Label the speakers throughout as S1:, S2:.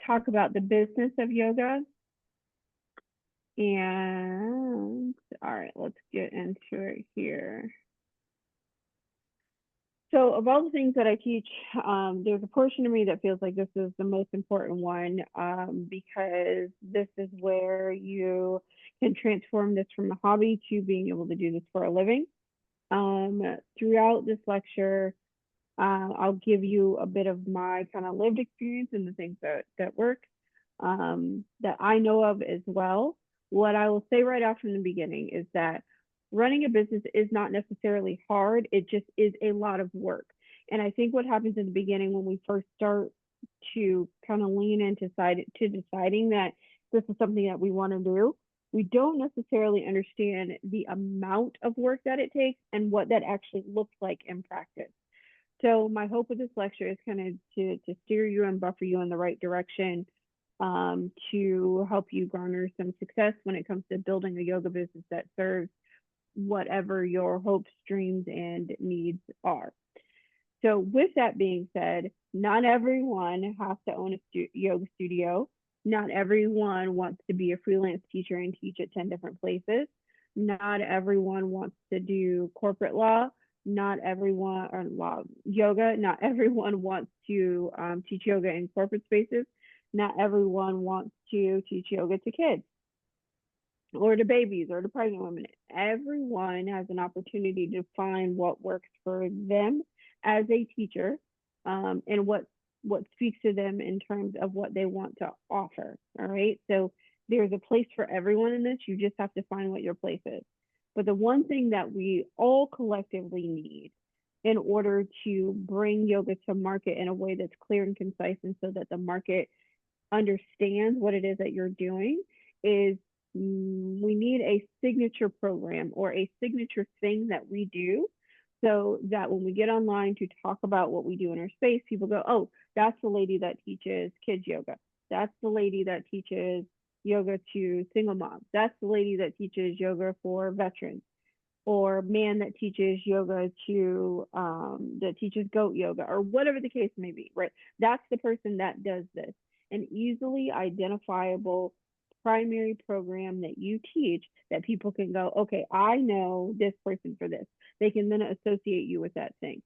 S1: talk about the business of yoga. And all right, let's get into it here. So of all the things that I teach, there's a portion of me that feels like this is the most important one, because this is where you can transform this from a hobby to being able to do this for a living. Throughout this lecture, I'll give you a bit of my kind of lived experience and the things that work, that I know of as well. What I will say right off from the beginning is that running a business is not necessarily hard. It just is a lot of work. And I think what happens in the beginning when we first start to kind of lean into deciding that this is something that we want to do, we don't necessarily understand the amount of work that it takes and what that actually looks like in practice. So my hope with this lecture is kind of to steer you and buffer you in the right direction, to help you garner some success when it comes to building a yoga business that serves whatever your hopes, dreams, and needs are. So with that being said, not everyone has to own a yoga studio. Not everyone wants to be a freelance teacher and teach at 10 different places. Not everyone wants to do corporate law. Not everyone, or law, yoga. Not everyone wants to teach yoga in corporate spaces. Not everyone wants to teach yoga to kids or to babies or to pregnant women. Everyone has an opportunity to find what works for them as a teacher, and what speaks to them in terms of what they want to offer. All right. So there's a place for everyone in this. You just have to find what your place is. But the one thing that we all collectively need in order to bring yoga to market in a way that's clear and concise, and so that the market understands what it is that you're doing, is we need a signature program or a signature thing that we do, so that when we get online to talk about what we do in our space, people go, oh, that's the lady that teaches kids yoga. That's the lady that teaches yoga to single moms. That's the lady that teaches yoga for veterans, or man that teaches yoga to that teaches goat yoga, or whatever the case may be, right? That's the person that does this. An easily identifiable primary program that you teach, that people can go, okay, I know this person for this. They can then associate you with that thing.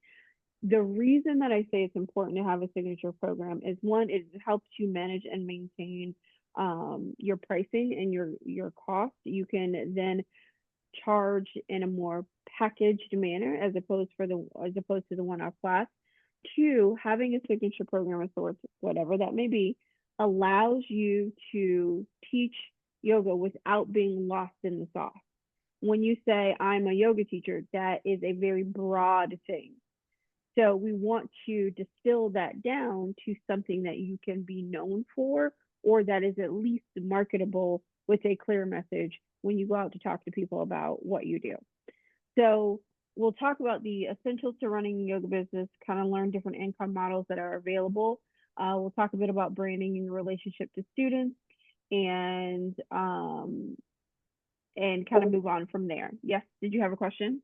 S1: The reason that I say it's important to have a signature program is, one, it helps you manage and maintain your pricing and your cost. You can then charge in a more packaged manner as opposed to the one-off class. Two, having a signature program of sorts, whatever that may be, allows you to teach yoga without being lost in the sauce. When you say I'm a yoga teacher, that is a very broad thing. So we want to distill that down to something that you can be known for, or that is at least marketable with a clear message when you go out to talk to people about what you do. So we'll talk about the essentials to running a yoga business, kind of learn different income models that are available. We'll talk a bit about branding and your relationship to students, and kind of move on from there. Yes, did you have a question?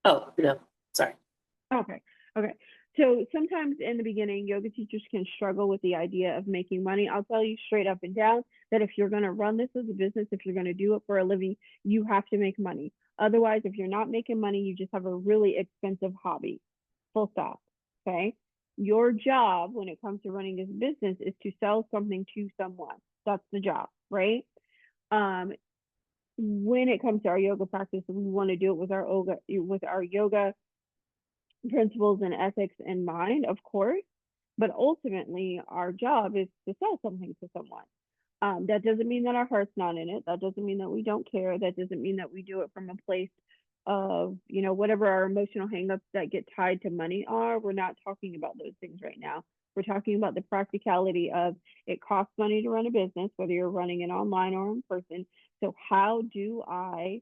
S2: Oh, no, sorry.
S1: Okay. Okay. So sometimes in the beginning, yoga teachers can struggle with the idea of making money. I'll tell you straight up and down that if you're going to run this as a business, if you're going to do it for a living, you have to make money. Otherwise, if you're not making money, you just have a really expensive hobby. Full stop. Okay. Your job when it comes to running this business is to sell something to someone. That's the job, right? When it comes to our yoga practice, we want to do it with our yoga principles and ethics in mind, of course, but ultimately our job is to sell something to someone. That doesn't mean that our heart's not in it. That doesn't mean that we don't care. That doesn't mean that we do it from a place of, whatever our emotional hangups that get tied to money are. We're not talking about those things right now. We're talking about the practicality of, it costs money to run a business, whether you're running it online or in person. So how do I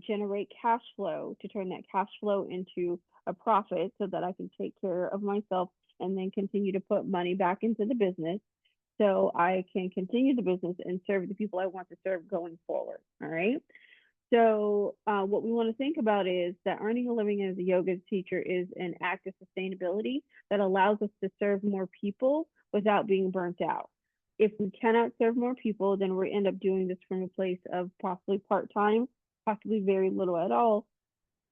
S1: generate cash flow to turn that cash flow into a profit, so that I can take care of myself and then continue to put money back into the business, so I can continue the business and serve the people I want to serve going forward. All right. So what we want to think about is that earning a living as a yoga teacher is an act of sustainability that allows us to serve more people without being burnt out. If we cannot serve more people, then we end up doing this from a place of possibly part-time, possibly very little at all,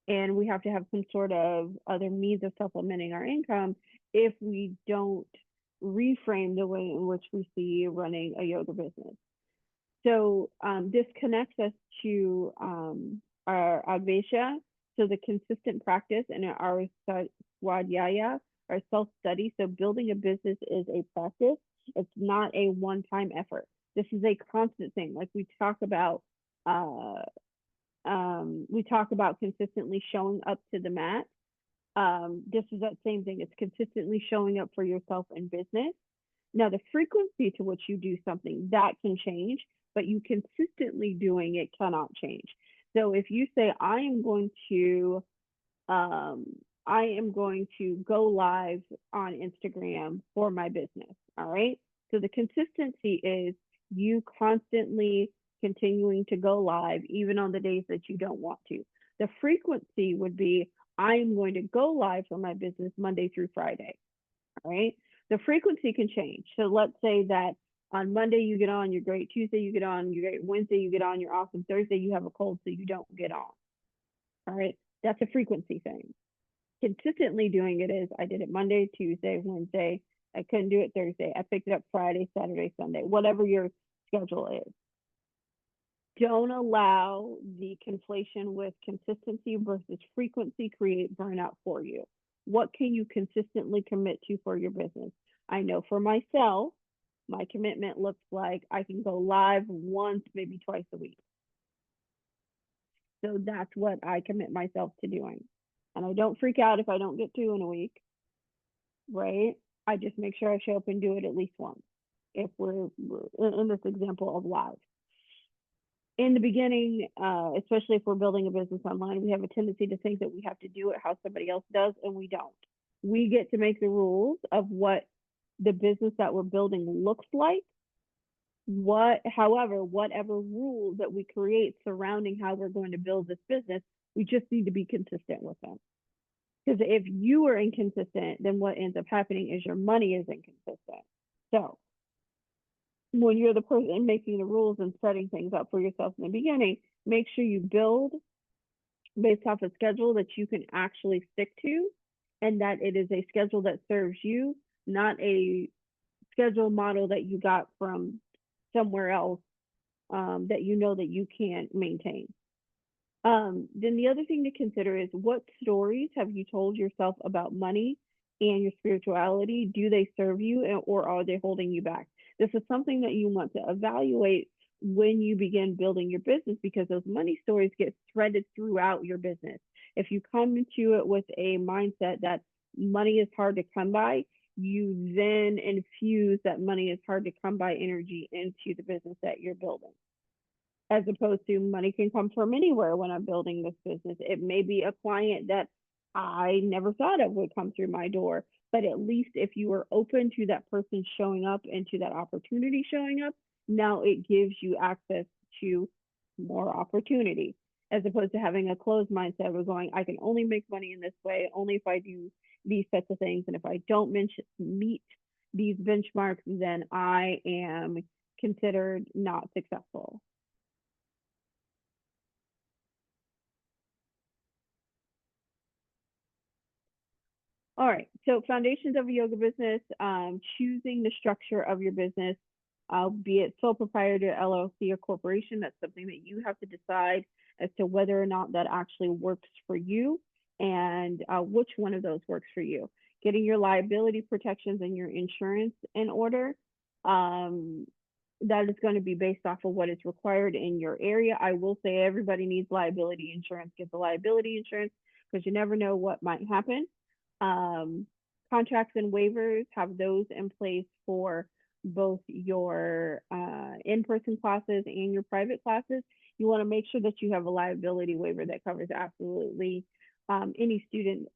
S1: and we have to have some sort of other means of supplementing our income if we don't reframe the way in which we see running a yoga business. So this connects us to our Advaita, so the consistent practice, and our Swadhyaya, our self-study. So building a business is a practice. It's not a one-time effort. This is a constant thing. Like uh, we talk about consistently showing up to the mat. This is that same thing. It's consistently showing up for yourself in business. Now, the frequency to which you do something that can change, but you consistently doing it cannot change. So if you say, um, I am going to go live on Instagram for my business. All right. So the consistency is you constantly continuing to go live, even on the days that you don't want to. The frequency would be, I am going to go live for my business Monday through Friday. All right. The frequency can change. So let's say that on Monday you get on, you're great. Tuesday you get on, you're great. Wednesday you get on, you're awesome. Thursday you have a cold, so you don't get on. All right. That's a frequency thing. Consistently doing it is I did it Monday, Tuesday, Wednesday. I couldn't do it Thursday. I picked it up Friday, Saturday, Sunday, whatever your schedule is. Don't allow the conflation with consistency versus frequency create burnout for you. What can you consistently commit to for your business? I know for myself, my commitment looks like I can go live once, maybe twice a week. So that's what I commit myself to doing. And I don't freak out if I don't get two in a week, right? I just make sure I show up and do it at least once if we're in this example of live. In the beginning, especially if we're building a business online, we have a tendency to think that we have to do it how somebody else does, and we don't. We get to make the rules of what the business that we're building looks like. However, whatever rules that we create surrounding how we're going to build this business, we just need to be consistent with them. Because if you are inconsistent, then what ends up happening is your money is inconsistent. So when you're the person making the rules and setting things up for yourself in the beginning, make sure you build based off a schedule that you can actually stick to, and that it is a schedule that serves you, not a schedule model that you got from somewhere else that you know that you can't maintain. Then the other thing to consider is what stories have you told yourself about money and your spirituality? Do they serve you or are they holding you back? This is something that you want to evaluate when you begin building your business, because those money stories get threaded throughout your business. If you come into it with a mindset that money is hard to come by, you then infuse that money is hard to come by energy into the business that you're building, as opposed to money can come from anywhere when I'm building this business. It may be a client that I never thought of would come through my door, but at least if you are open to that person showing up and to that opportunity showing up, now it gives you access to more opportunity, as opposed to having a closed mindset of going, I can only make money in this way, only if I do these sets of things. And if I don't meet these benchmarks, then I am considered not successful. All right. So foundations of a yoga business, choosing the structure of your business, be it sole proprietor, LLC, or corporation. That's something that you have to decide as to whether or not that actually works for you, and which one of those works for you. Getting your liability protections and your insurance in order. Um, that is going to be based off of what is required in your area. I will say everybody needs liability insurance. Get the liability insurance, because you never know what might happen. Um, Contracts and waivers, have those in place for both your in-person classes and your private classes. You want to make sure that you have a liability waiver that covers absolutely any student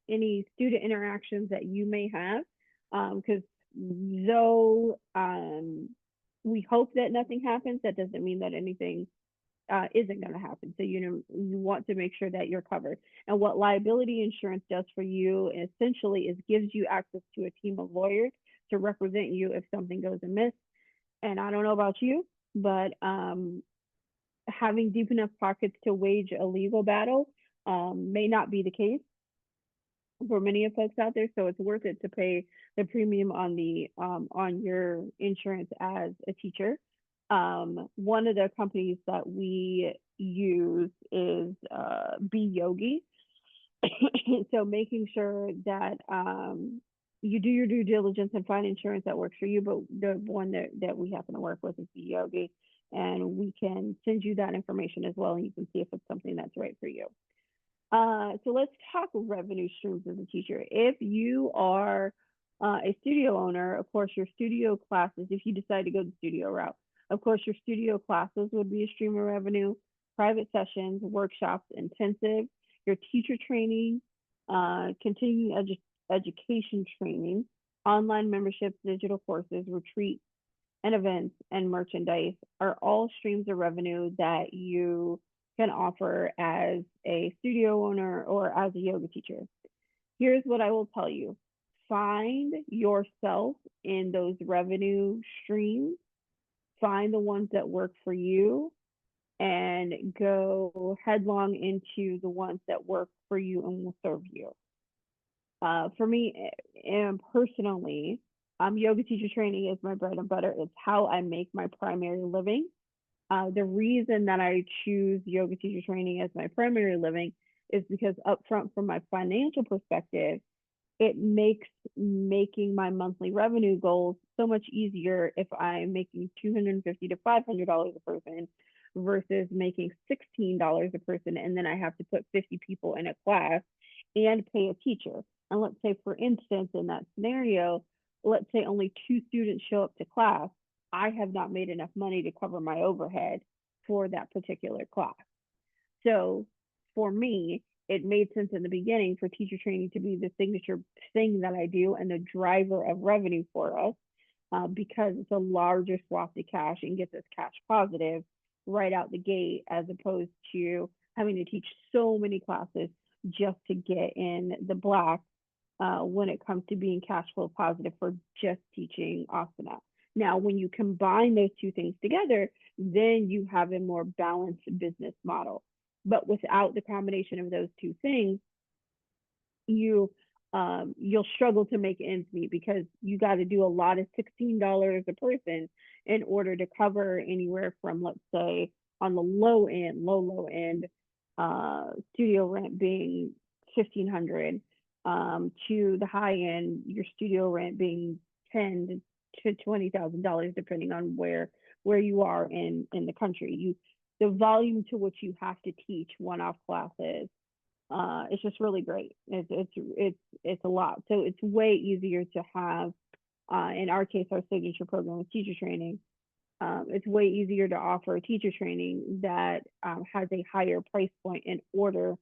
S1: interactions that you may have, because though we hope that nothing happens, that doesn't mean that anything isn't going to happen. So, you want to make sure that you're covered. And what liability insurance does for you essentially is gives you access to a team of lawyers to represent you if something goes amiss. And I don't know about you, but having deep enough pockets to wage a legal battle may not be the case for many of folks out there. So it's worth it to pay the premium on your insurance as a teacher. One of the companies that we use is Be Yogi. So making sure that you do your due diligence and find insurance that works for you. But the one that we happen to work with is Be Yogi, and we can send you that information as well, and you can see if it's something that's right for you. So let's talk revenue streams as a teacher. If you are a studio owner, of course, your studio classes, if you decide to go the studio route, of course, your studio classes would be a stream of revenue, private sessions, workshops, intensive, your teacher training, continuing education training, online memberships, digital courses, retreats, and events, and merchandise are all streams of revenue that you can offer as a studio owner or as a yoga teacher. Here's what I will tell you. Find yourself in those revenue streams. Find the ones that work for you and go headlong into the ones that work for you and will serve you. For me, and personally, yoga teacher training is my bread and butter. It's how I make my primary living. The reason that I choose yoga teacher training as my primary living is because upfront, from my financial perspective, it makes making my monthly revenue goals so much easier if I'm making $250 to $500 a person versus making $16 a person, and then I have to put 50 people in a class and pay a teacher. And let's say, for instance, in that scenario, let's say only 2 students show up to class. I have not made enough money to cover my overhead for that particular class. So for me, it made sense in the beginning for teacher training to be the signature thing that I do and the driver of revenue for us, because it's a larger swath of cash and gets us cash positive right out the gate, as opposed to having to teach so many classes just to get in the black when it comes to being cash flow positive for just teaching asana. Now, when you combine those two things together, then you have a more balanced business model. But without the combination of those two things, you'll struggle to make ends meet, because you got to do a lot of $16 a person in order to cover anywhere from, let's say, on the low end, studio rent being $1,500, to the high end, your studio rent being $10,000 to $20,000, depending on where you are in the country. The volume to which you have to teach one-off classes, it's just really great. It's a lot. So it's way easier to have, in our case, our signature program with teacher training. It's way easier to offer a teacher training that has a higher price point in order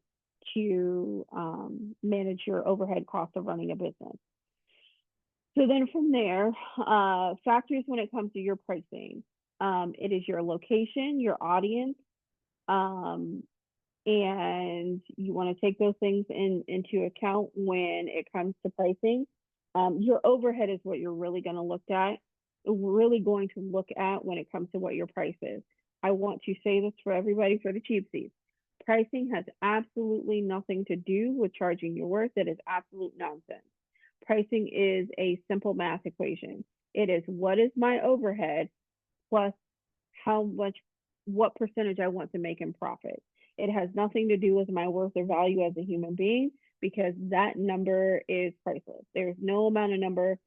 S1: to manage your overhead cost of running a business. So then from there, factors when it comes to your pricing. It is your location, your audience, and you want to take those things into account when it comes to pricing. Your overhead is what you're really going to look at when it comes to what your price is. I want to say this for everybody, for the cheap seats. Pricing has absolutely nothing to do with charging your worth. It is absolute nonsense. Pricing is a simple math equation. It is, what is my overhead plus what percentage I want to make in profit. It has nothing to do with my worth or value as a human being, because that number is priceless. There's no number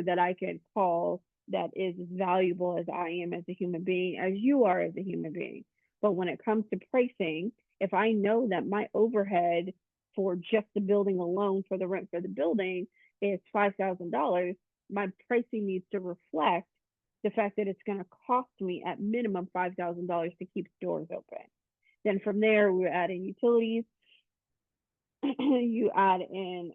S1: that I could call that is as valuable as I am as a human being, as you are as a human being. But when it comes to pricing, if I know that my overhead for just the building alone, for the rent for the building, is $5,000, my pricing needs to reflect the fact that it's going to cost me at minimum $5,000 to keep doors open. Then from there, we add in utilities. You add in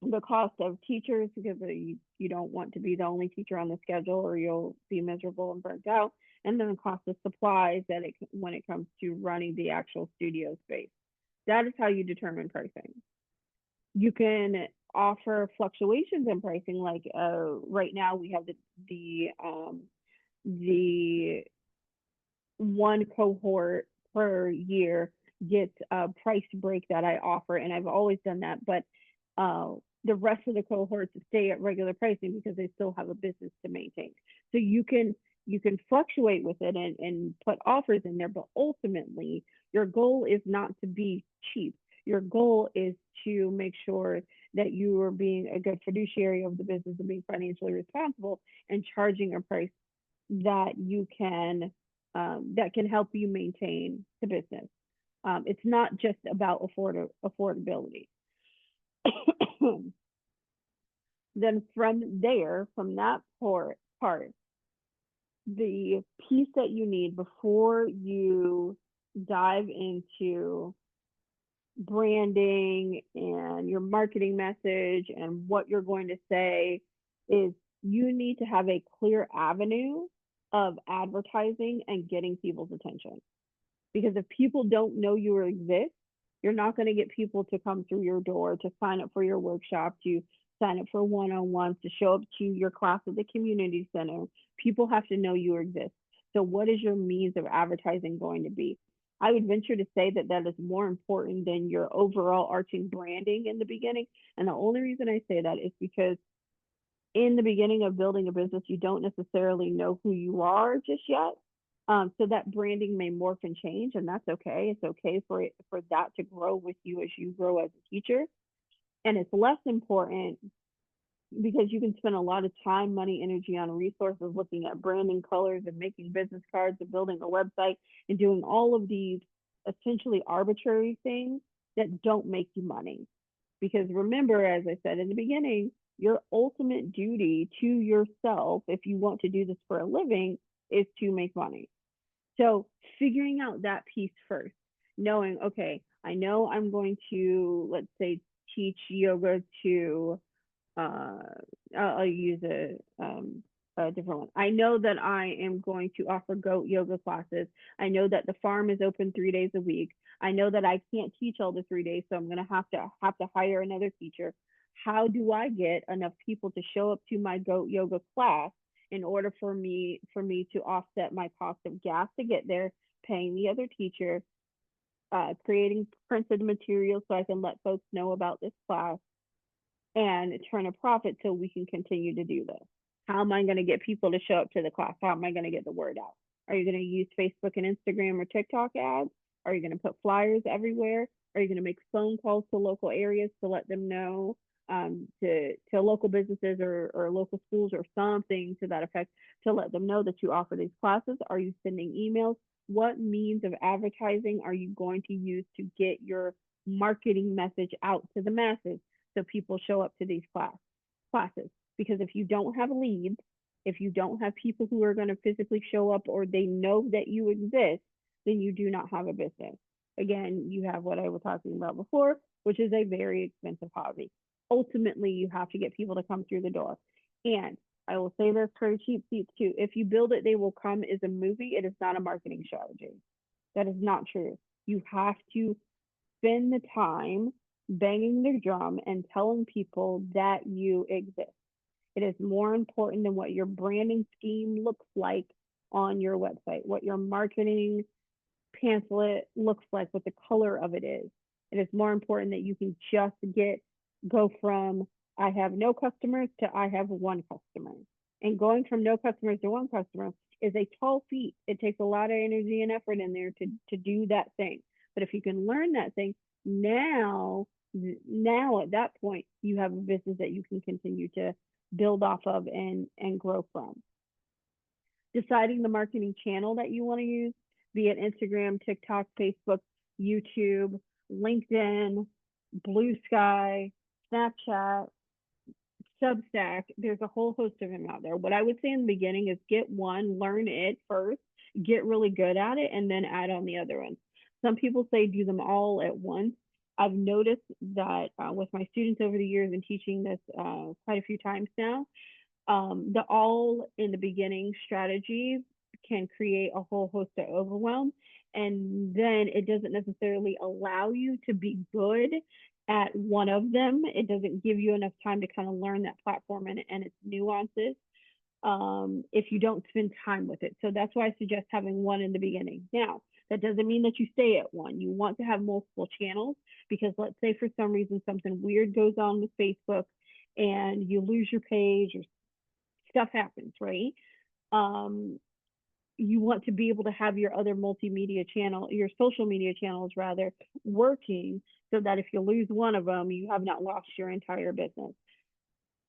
S1: the cost of teachers, because you don't want to be the only teacher on the schedule, or you'll be miserable and burnt out. and then the cost of supplies when it comes to running the actual studio space. That is how you determine pricing. You can offer fluctuations in pricing, like right now we have the one cohort per year gets a price break that I offer, and I've always done that. But uh, the rest of the cohorts stay at regular pricing because they still have a business to maintain. So you can fluctuate with it and put offers in there, but ultimately your goal is not to be cheap. Your goal is to make sure that you are being a good fiduciary of the business and being financially responsible and charging a price that you can that can help you maintain the business. It's not just about affordability. Then from there, from that part, the piece that you need before you dive into branding and your marketing message and what you're going to say is you need to have a clear avenue of advertising and getting people's attention. Because if people don't know you exist, you're not going to get people to come through your door, to sign up for your workshop, to sign up for one-on-ones, to show up to your class at the community center. People have to know you exist. So what is your means of advertising going to be? I would venture to say that that is more important than your overall arching branding in the beginning. And the only reason I say that is because in the beginning of building a business, you don't necessarily know who you are just yet. So that branding may morph and change, and that's okay. It's okay for that to grow with you as you grow as a teacher. And it's less important because you can spend a lot of time, money, energy on resources looking at branding colors and making business cards and building a website and doing all of these essentially arbitrary things that don't make you money. Because remember, as I said in the beginning, your ultimate duty to yourself, if you want to do this for a living, is to make money. So figuring out that piece first, knowing, okay, I know I'm going to, let's say, teach yoga to uh, I'll use a different one. I know that I am going to offer goat yoga classes. I know that the farm is open 3 days a week. I know that I can't teach all the 3 days, so I'm going to have to hire another teacher. How do I get enough people to show up to my goat yoga class in order for me to offset my cost of gas to get there, paying the other teacher, creating printed materials so I can let folks know about this class and turn a profit so we can continue to do this? How am I going to get people to show up to the class? How am I going to get the word out? Are you going to use Facebook and Instagram or TikTok ads? Are you going to put flyers everywhere? Are you going to make phone calls to local areas to let them know, to local businesses or local schools or something to that effect, to let them know that you offer these classes? Are you sending emails? What means of advertising are you going to use to get your marketing message out to the masses so people show up to these classes? Because if you don't have leads, if you don't have people who are going to physically show up or they know that you exist, then you do not have a business. Again, you have what I was talking about before, which is a very expensive hobby. Ultimately, you have to get people to come through the door. And I will say this for cheap seats too. If you build it, they will come is a movie. It is not a marketing strategy. That is not true. You have to spend the time banging their drum and telling people that you exist. It is more important than what your branding scheme looks like on your website, what your marketing pamphlet looks like, what the color of it is. It is more important that you can just go from I have no customers to I have one customer. And going from no customers to one customer is a tall feat. It takes a lot of energy and effort in there to do that thing. But if you can learn that thing, now at that point, you have a business that you can continue to build off of and grow from. Deciding the marketing channel that you want to use, be it Instagram, TikTok, Facebook, YouTube, LinkedIn, Blue Sky, Snapchat, Substack. There's a whole host of them out there. What I would say in the beginning is get one, learn it first, get really good at it, and then add on the other ones. Some people say do them all at once. I've noticed that with my students over the years and teaching this quite a few times now, the all in the beginning strategy can create a whole host of overwhelm. And then it doesn't necessarily allow you to be good at one of them. It doesn't give you enough time to kind of learn that platform and its nuances if you don't spend time with it. So that's why I suggest having one in the beginning. Now, that doesn't mean that you stay at one. You want to have multiple channels because let's say for some reason something weird goes on with Facebook and you lose your page or stuff happens, right? Um, you want to be able to have your other multimedia channel, your social media channels rather, working so that if you lose one of them, you have not lost your entire business.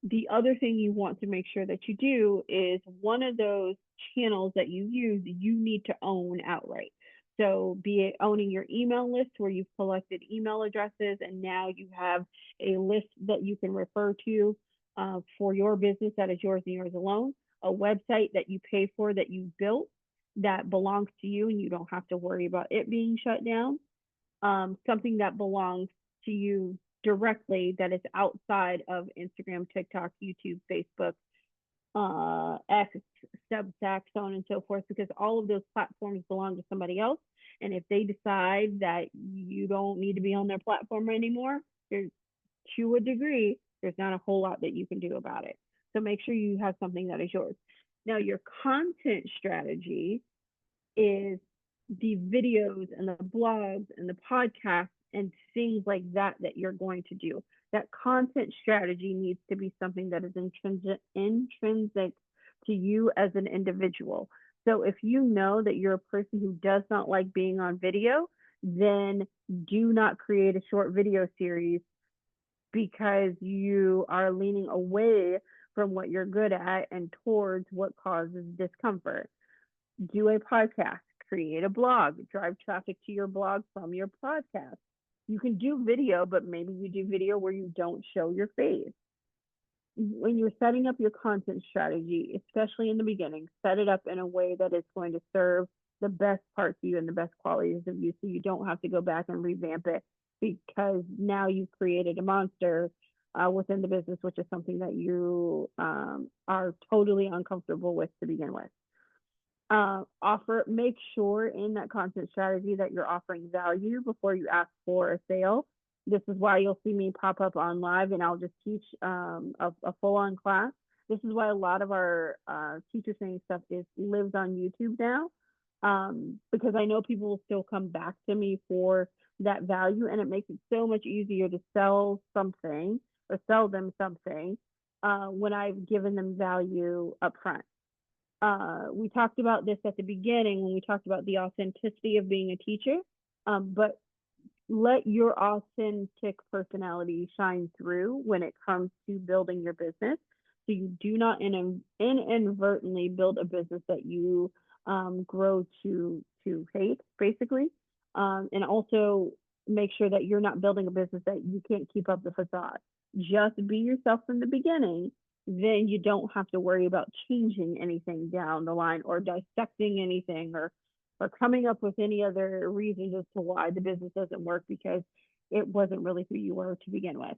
S1: The other thing you want to make sure that you do is one of those channels that you use, you need to own outright. So, be it owning your email list where you've collected email addresses and now you have a list that you can refer to for your business that is yours and yours alone, a website that you pay for that you built that belongs to you and you don't have to worry about it being shut down, something that belongs to you directly that is outside of Instagram, TikTok, YouTube, Facebook, X, Substack, so on and so forth, because all of those platforms belong to somebody else. And if they decide that you don't need to be on their platform anymore, there's, to a degree, there's not a whole lot that you can do about it. So make sure you have something that is yours. Now, your content strategy is the videos and the blogs and the podcasts and things like that you're going to do. That content strategy needs to be something that is intrinsic to you as an individual. So if you know that you're a person who does not like being on video, then do not create a short video series because you are leaning away from what you're good at and towards what causes discomfort. Do a podcast, create a blog, drive traffic to your blog from your podcast. You can do video, but maybe you do video where you don't show your face. When you're setting up your content strategy, especially in the beginning, set it up in a way that it's going to serve the best parts of you and the best qualities of you so you don't have to go back and revamp it because now you've created a monster within the business, which is something that you are totally uncomfortable with to begin with. Make sure in that content strategy that you're offering value before you ask for a sale. This is why you'll see me pop up on live and I'll just teach a full-on class. This is why a lot of our teacher training stuff lives on YouTube now, because I know people will still come back to me for that value, and it makes it so much easier to sell something or sell them something when I've given them value up front. We talked about this at the beginning when we talked about the authenticity of being a teacher, but let your authentic personality shine through when it comes to building your business. So you do not inadvertently build a business that you grow to hate, basically. And also make sure that you're not building a business that you can't keep up the facade. Just be yourself from the beginning, then you don't have to worry about changing anything down the line or dissecting anything or coming up with any other reasons as to why the business doesn't work because it wasn't really who you were to begin with.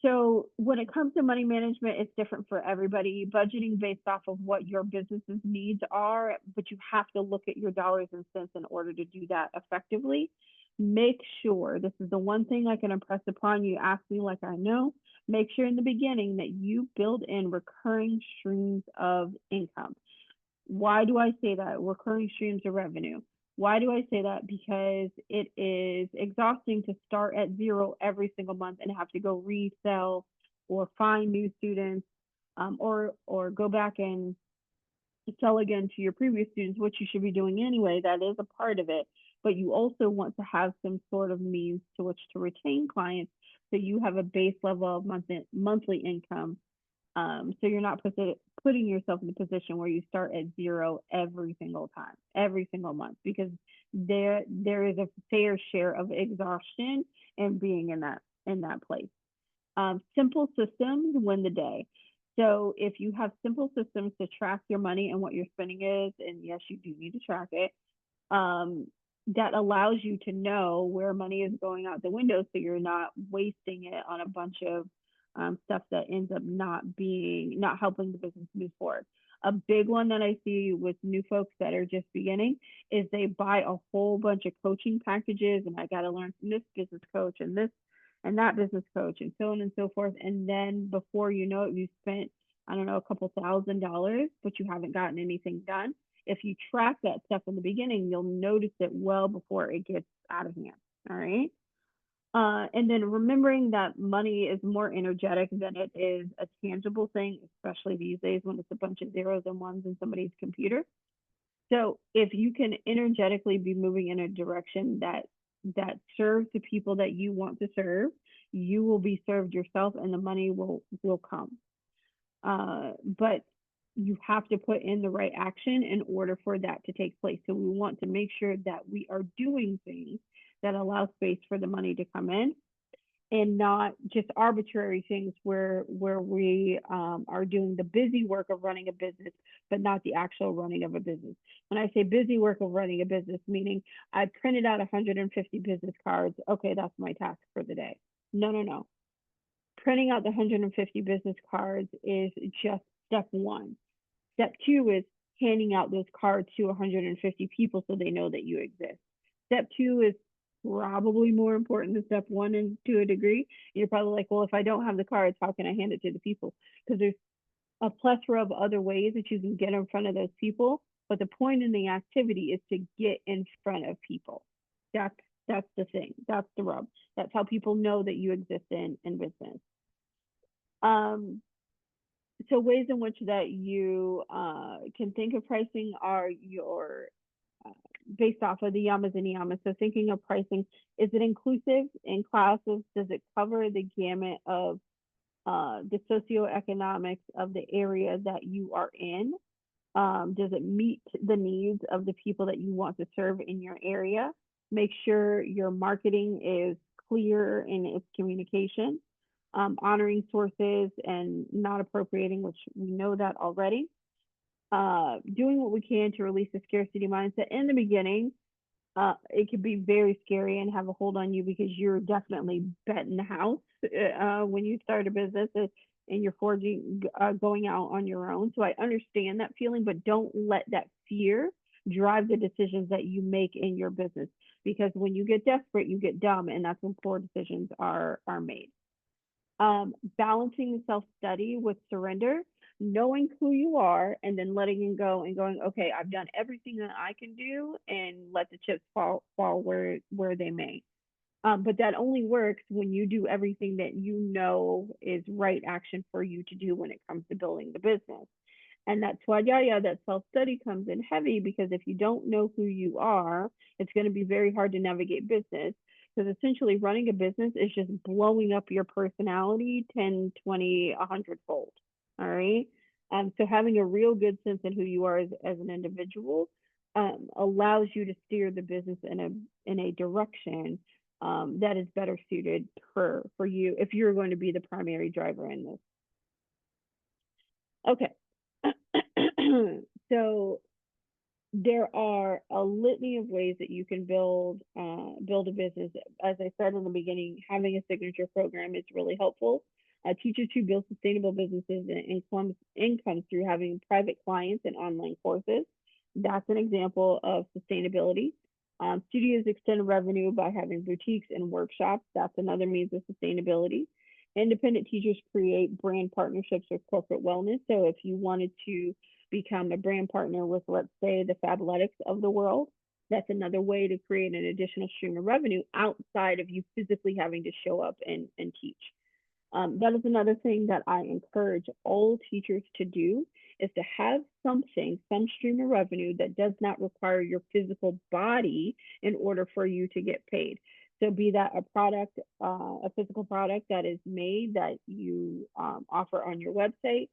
S1: So when it comes to money management, it's different for everybody. Budgeting based off of what your business's needs are, but you have to look at your dollars and cents in order to do that effectively. Make sure, this is the one thing I can impress upon you, ask me like I know, make sure in the beginning that you build in recurring streams of income. Why do I say that? Recurring streams of revenue. Why do I say that? Because it is exhausting to start at zero every single month and have to go resell or find new students, or go back and sell again to your previous students, which you should be doing anyway. That is a part of it. But you also want to have some sort of means to which to retain clients so you have a base level of monthly income. So you're not putting yourself in a position where you start at zero every single time, every single month, because there is a fair share of exhaustion and being in that place. Simple systems win the day. So if you have simple systems to track your money and what your spending is, and yes, you do need to track it, that allows you to know where money is going out the window so you're not wasting it on a bunch of stuff that ends up not helping the business move forward. A big one that I see with new folks that are just beginning is they buy a whole bunch of coaching packages, and I got to learn from this business coach and this and that business coach and so on and so forth. And then before you know it, you spent, I don't know, a couple $1,000s, but you haven't gotten anything done. If you track that stuff in the beginning, you'll notice it well before it gets out of hand. All right. And then remembering that money is more energetic than it is a tangible thing, especially these days when it's a bunch of zeros and ones in somebody's computer. So if you can energetically be moving in a direction that serves the people that you want to serve, you will be served yourself, and the money will come. But you have to put in the right action in order for that to take place. So we want to make sure that we are doing things that allow space for the money to come in, and not just arbitrary things where we are doing the busy work of running a business, but not the actual running of a business. When I say busy work of running a business, meaning I printed out 150 business cards. Okay, that's my task for the day. No, no, no. Printing out the 150 business cards is just step one. Step two is handing out those cards to 150 people so they know that you exist. Step two is probably more important than step one, and to a degree. You're probably like, well, if I don't have the cards, how can I hand it to the people? Because there's a plethora of other ways that you can get in front of those people. But the point in the activity is to get in front of people. That's that's the thing. That's the rub. That's how people know that you exist in business. Um, so ways in which that you can think of pricing are your uh, based off of the yamas and niyamas. So thinking of pricing, is it inclusive in classes? Does it cover the gamut of the socioeconomics of the area that you are in? Does it meet the needs of the people that you want to serve in your area? Make sure your marketing is clear in its communication, honoring sources and not appropriating, which we know that already. Doing what we can to release the scarcity mindset in the beginning. It could be very scary and have a hold on you because you're definitely betting the house when you start a business and you're going out on your own. So I understand that feeling, but don't let that fear drive the decisions that you make in your business, because when you get desperate, you get dumb, and that's when poor decisions are made. Balancing the self-study with surrender, knowing who you are, and then letting it go and going, okay, I've done everything that I can do, and let the chips fall where they may. But that only works when you do everything that you know is right action for you to do when it comes to building the business. And that's why, that self study comes in heavy, because if you don't know who you are, it's going to be very hard to navigate business. Because essentially, running a business is just blowing up your personality 10, 20, 100 fold. All right. So having a real good sense in who you are as an individual allows you to steer the business in a direction that is better suited for you if you're going to be the primary driver in this. Okay. So there are a litany of ways that you can build a business. As I said in the beginning, having a signature program is really helpful. Teachers who build sustainable businesses and income through having private clients and online courses. That's an example of sustainability. Studios extend revenue by having boutiques and workshops. That's another means of sustainability. Independent teachers create brand partnerships with corporate wellness. So if you wanted to become a brand partner with, let's say, the Fabletics of the world, that's another way to create an additional stream of revenue outside of you physically having to show up and teach. That is another thing that I encourage all teachers to do, is to have some stream of revenue that does not require your physical body in order for you to get paid. So be that a product, a physical product that is made that you offer on your website,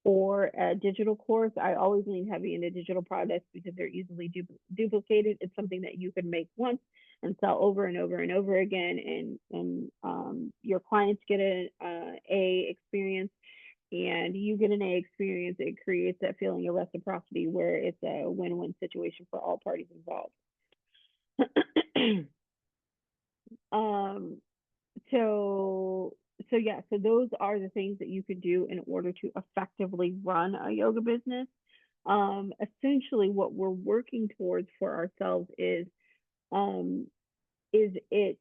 S1: or a digital course. I always lean heavy into digital products because they're easily duplicated. It's something that you can make once and sell over and over and over again, and your clients get an A experience, and you get an A experience. It creates that feeling of reciprocity where it's a win-win situation for all parties involved. So those are the things that you could do in order to effectively run a yoga business. Essentially what we're working towards for ourselves um, is it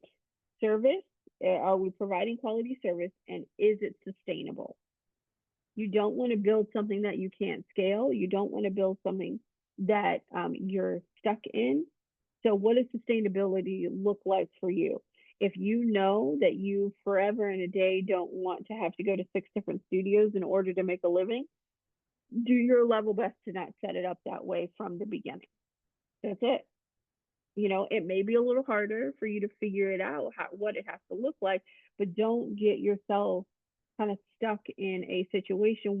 S1: service? Are we providing quality service, and is it sustainable? You don't want to build something that you can't scale. You don't want to build something that you're stuck in. So, what does sustainability look like for you? If you know that you forever and a day don't want to have to go to 6 different studios in order to make a living, do your level best to not set it up that way from the beginning. That's it. You know, it may be a little harder for you to figure it out, what it has to look like, but don't get yourself kind of stuck in a situation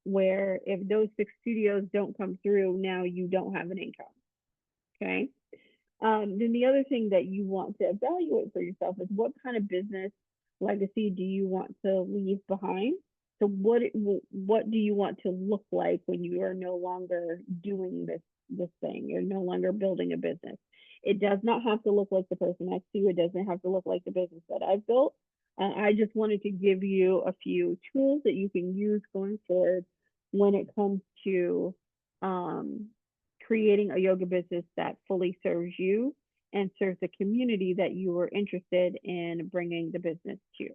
S1: where if those 6 studios don't come through, now you don't have an income. Okay. Then the other thing that you want to evaluate for yourself is what kind of business legacy do you want to leave behind? So what do you want to look like when you are no longer doing this thing? You're no longer building a business. It does not have to look like the person next to you. It doesn't have to look like the business that I've built. I just wanted to give you a few tools that you can use going forward when it comes to um, creating a yoga business that fully serves you and serves the community that you were interested in bringing the business to.